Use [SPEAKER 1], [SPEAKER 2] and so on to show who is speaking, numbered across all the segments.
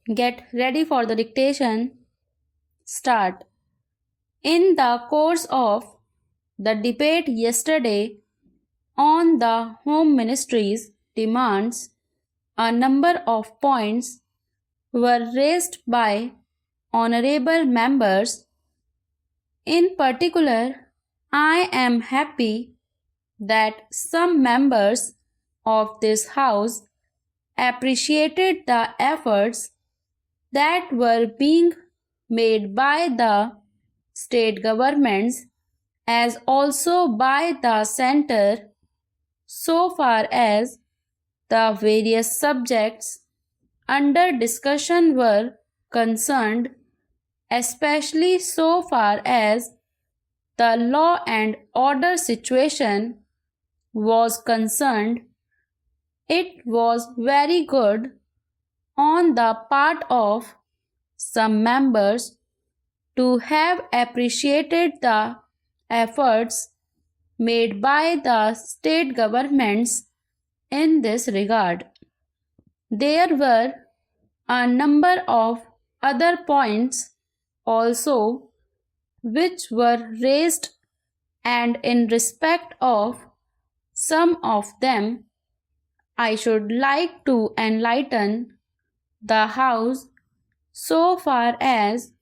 [SPEAKER 1] get ready for the dictation. Start. In the course of the debate yesterday on the Home Ministry's demands, a number of points were raised by honorable members. In particular, I am happy that some members of this House appreciated the efforts that were being made by the state governments as also by the center so far as the various subjects under discussion were concerned, especially so far as the law and order situation was concerned. It was very good on the part of some members to have appreciated the efforts made by the state governments in this regard. There were a number of other points also which were raised, and in respect of some of them, I should like to enlighten the House so far as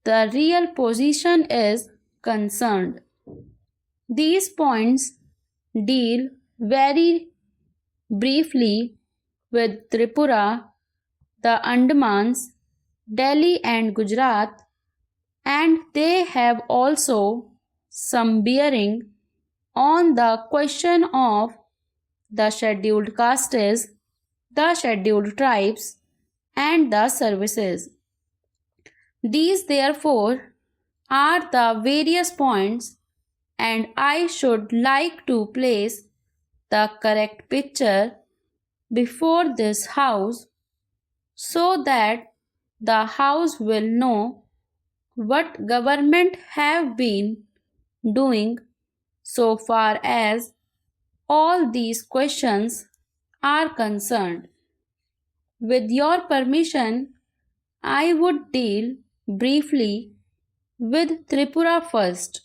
[SPEAKER 1] the real position is concerned. These points deal very briefly with Tripura, the Andamans, Delhi and Gujarat, and they have also some bearing on the question of the scheduled castes, the scheduled tribes, and the services. These therefore are the various points, and I should like to place the correct picture before this House so that the House will know what government have been doing so far as all these questions are concerned. With your permission, I would deal briefly with Tripura first.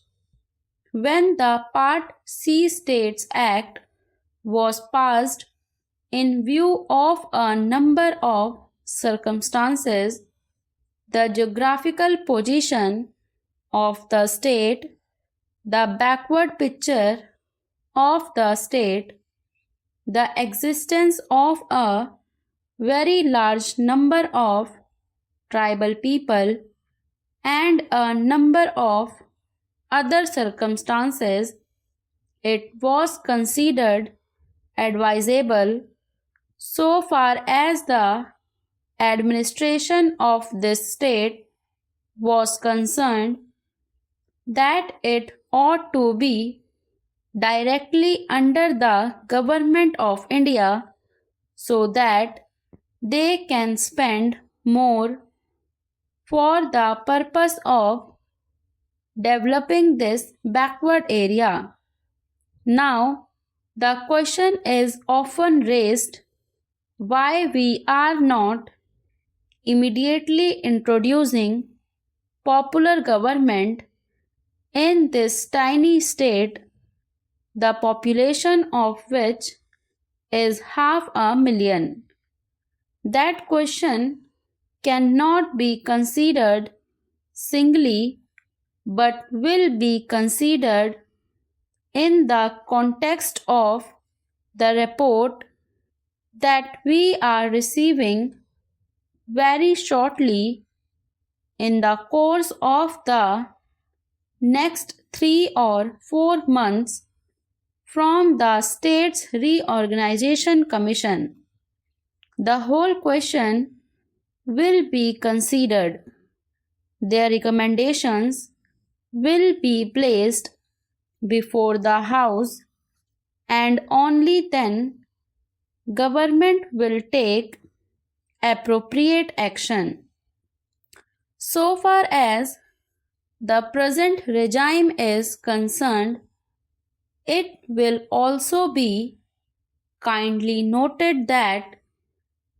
[SPEAKER 1] When the Part C States Act was passed, in view of a number of circumstances, the geographical position of the state, the backward picture of the state, the existence of a very large number of tribal people, and a number of other circumstances, it was considered advisable so far as the administration of this state was concerned that it ought to be directly under the government of India so that they can spend more for the purpose of developing this backward area. Now, the question is often raised why we are not immediately introducing popular government in this tiny state, the population of which is 500,000. That question cannot be considered singly but will be considered in the context of the report that we are receiving very shortly in the course of the next 3 or 4 months from the States Reorganization Commission. The whole question will be considered. Their recommendations will be placed before the House, and only then government will take appropriate action. So far as the present regime is concerned, it will also be kindly noted that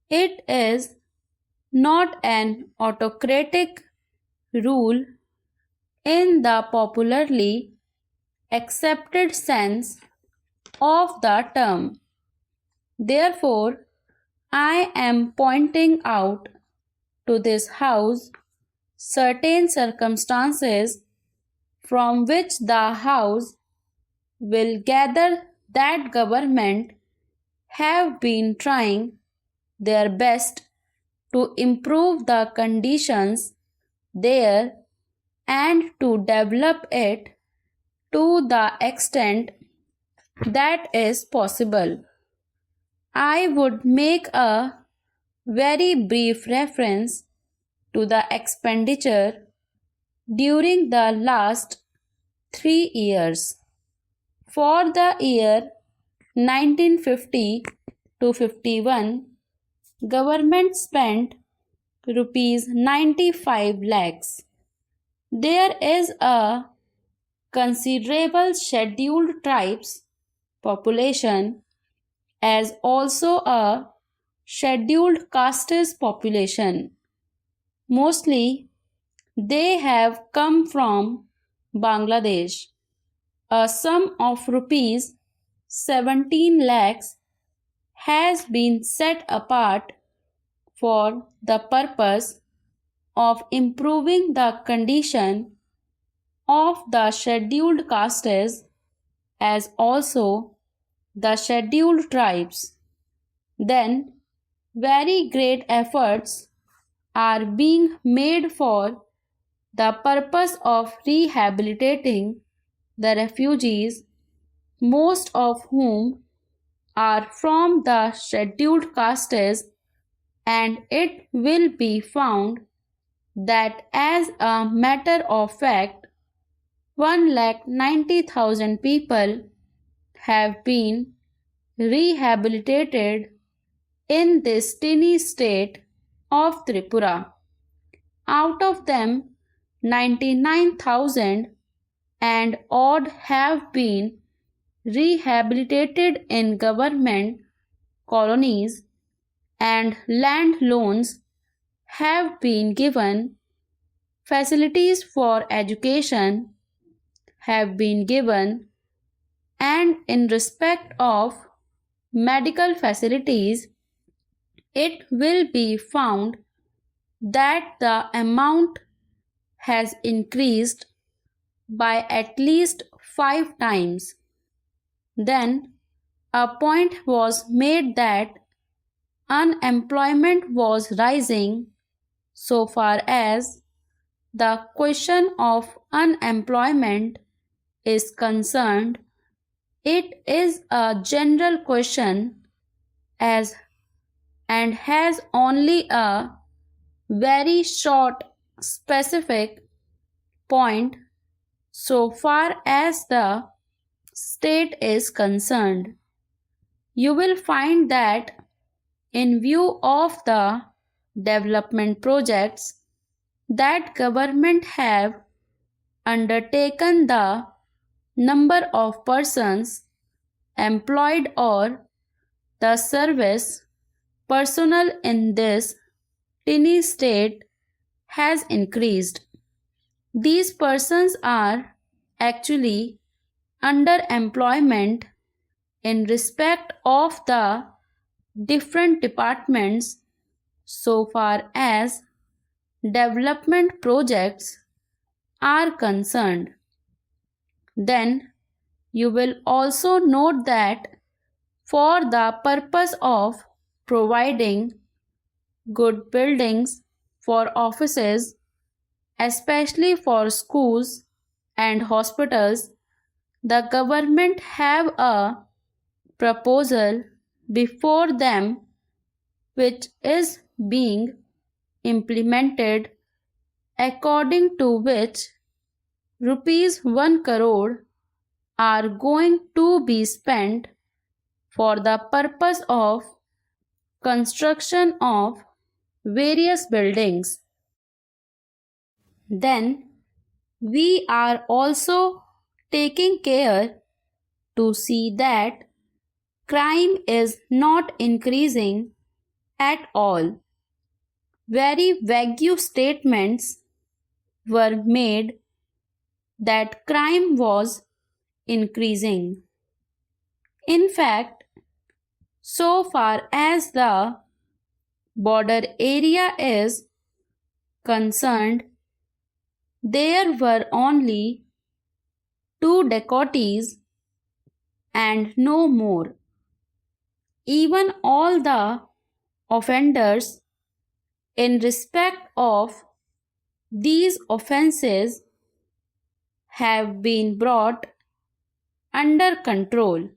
[SPEAKER 1] it is not an autocratic rule in the popularly accepted sense of the term. Therefore, I am pointing out to this House certain circumstances from which the House will gather that government have been trying their best to improve the conditions there and to develop it to the extent that is possible. I would make a very brief reference to the expenditure during the last 3 years. For the year 1950 to 51, government spent rupees 95 lakhs. There is a considerable scheduled tribes population as also a scheduled castes population. Mostly they have come from Bangladesh. A sum of rupees 17 lakhs has been set apart for the purpose of improving the condition of the scheduled castes as also the scheduled tribes. Then very great efforts are being made for the purpose of rehabilitating the refugees, most of whom are from the scheduled castes, and it will be found that as a matter of fact 1,90,000 people have been rehabilitated in this tiny state of Tripura. Out of them 99,000 and odd have been rehabilitated in government colonies, and land loans have been given, facilities for education have been given, and in respect of medical facilities, it will be found that the amount has increased by at least 5 times. Then a point was made that unemployment was rising. So far as the question of unemployment is concerned, it is a general question as and has only a very short specific point so far as the state is concerned. You will find that in view of the development projects that government have undertaken, the number of persons employed or the service personnel in this tiny state has increased. These persons are actually underemployment in respect of the different departments so far as development projects are concerned. Then you will also note that for the purpose of providing good buildings for offices, especially for schools and hospitals, the government have a proposal before them which is being implemented, according to which rupees 1 crore are going to be spent for the purpose of construction of various buildings. Then we are also taking care to see that crime is not increasing at all. very vague statements were made that crime was increasing. In fact, so far as the border area is concerned, there were only 2 dacoities and no more. Even all the offenders in respect of these offences have been brought under control.